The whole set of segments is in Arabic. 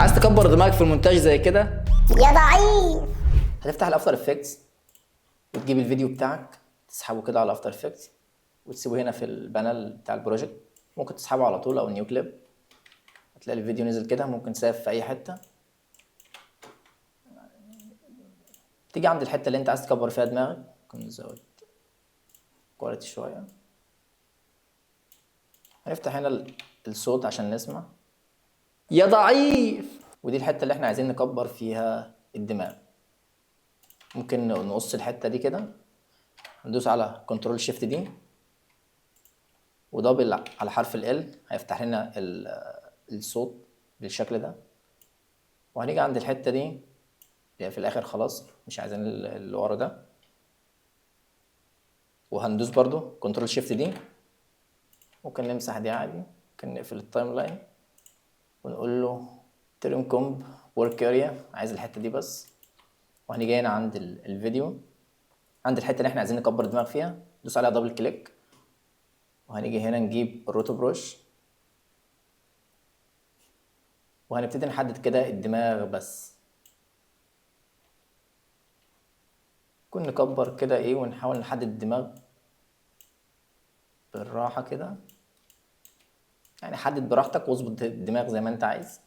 عايز تكبر دماغك في المونتاج زي كده؟ يا ضعيف. هتفتح الافتر افكتس وتجيب الفيديو بتاعك تسحبه كده على افتر افكتس وتسيبه هنا في البانل بتاع البروجكت. ممكن تسحبه على طول او نيو كليب، هتلاقي الفيديو نزل كده. ممكن ساف في اي حته، تيجي عند الحته اللي انت عايز تكبر فيها دماغك. ممكن نزود كواليتي شويه. هنفتح هنا الصوت عشان نسمع. يا ضعيف. ودي الحته اللي احنا عايزين نكبر فيها الدماغ. ممكن نقص الحته دي كده، ندوس على كنترول شيفت دي ودبل على حرف ال هيفتح لنا الصوت بالشكل ده. وهنيجي عند الحته دي اللي في الاخر، خلاص مش عايزين اللي ورا ده، وهندوس برضو كنترول شيفت دي. ممكن نمسح دي عادي. ممكن نقفل التايم لاين ونقول له ترم كومب ورك اريا، عايز الحته دي بس. وهنيجي هنا عند الفيديو، عند الحته اللي احنا عايزين نكبر دماغ فيها، ندوس عليها دبل كليك. وهنيجي هنا نجيب الروتو بروش وهنبتدي نحدد كده الدماغ بس. كنا نكبر كده ايه ونحاول نحدد الدماغ بالراحة كده. يعني حدد براحتك واظبط الدماغ زي ما انت عايز.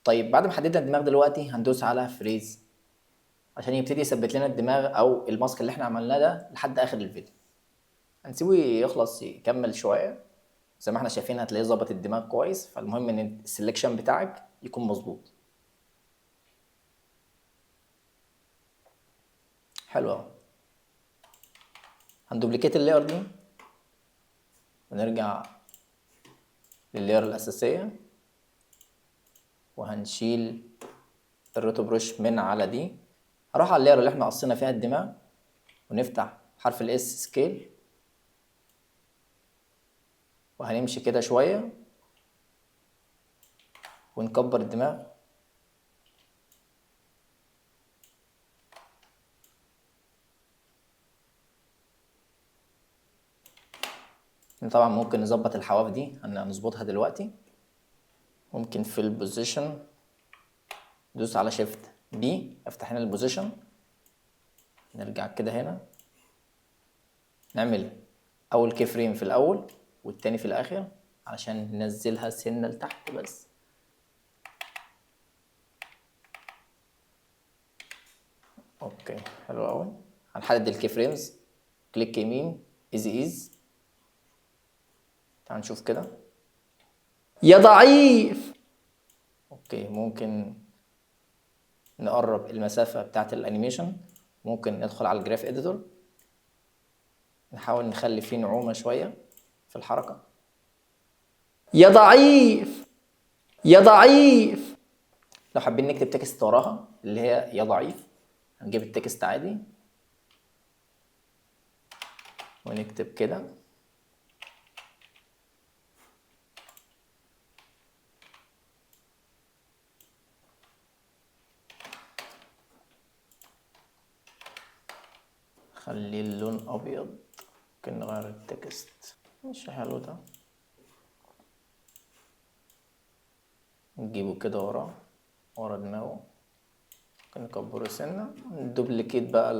طيب بعد ما حددنا الدماغ دلوقتي هندوس على فريز عشان يبتدي يثبت لنا الدماغ او الماسك اللي احنا عملناه ده لحد اخر الفيديو. هنسيبه يخلص يكمل شوية. زي ما احنا شايفين هتلاقيه ظبط الدماغ كويس. فالمهم ان السلكشن بتاعك يكون مظبوط. حلو اهو. هندوبليكيت اللاير دي ونرجع لللاير الأساسية، وهنشيل الروتو بروش من على دي. هروح على اللاير اللي احنا قصينا فيها الدماغ ونفتح حرف الاس سكيل، وهنمشي كده شوية ونكبر الدماغ. طبعا ممكن نظبط الحواف دي، هنظبطها دلوقتي. ممكن في البوزيشن ندوس على شيفت بي، افتح هنا البوزيشن. نرجع كده هنا نعمل اول كي فريم في الاول والتاني في الاخر علشان ننزلها سنة لتحت بس. اوكي حلو قوي. هنحدد الكي فريمز، كليك يمين ايز. تعال نشوف كده. يا ضعيف. اوكي ممكن نقرب المسافة بتاعت الانيميشن. ممكن ندخل على الجراف اديتور، نحاول نخلي فيه نعومة شوية في الحركة. يا ضعيف. يا ضعيف. لو حابين نكتب تكست وراها اللي هي يا ضعيف، هنجيب التكست عادي ونكتب كده. خلي اللون ابيض. ممكن نغير التكست. مش حلو ده. نجيبه كده ورا دماغه. ممكن نكبره سنة. ندوبليكيت بقى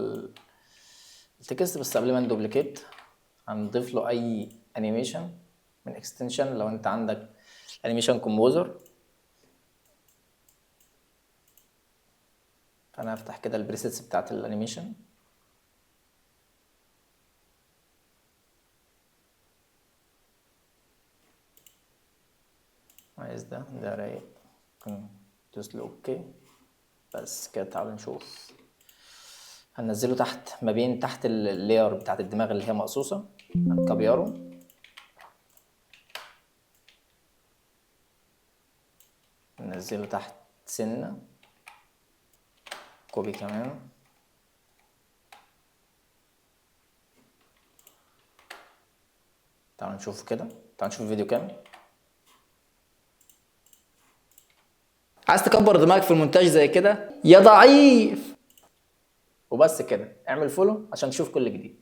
التكست. بس قبل ما ندوبليكيت هنضيف له اي انيميشن من اكستنشن. لو انت عندك انيميشن كومبوزر، فانا هفتح كده البريسيتس بتاعت الانيميشن. عايز ده رايق. ممكن تدوس له اوكي. بس كده تعالوا نشوف. هننزله تحت ما بين تحت اللاير بتاعت الدماغ اللي هي مقصوصة. هنكبيره. ننزله تحت سنة. كوبي كمان. تعالوا نشوف كده. تعالوا نشوف الفيديو كامل. عايز تكبر دماغك في المونتاج زي كده؟ يا ضعيف. وبس كده. اعمل فولو عشان تشوف كل جديد.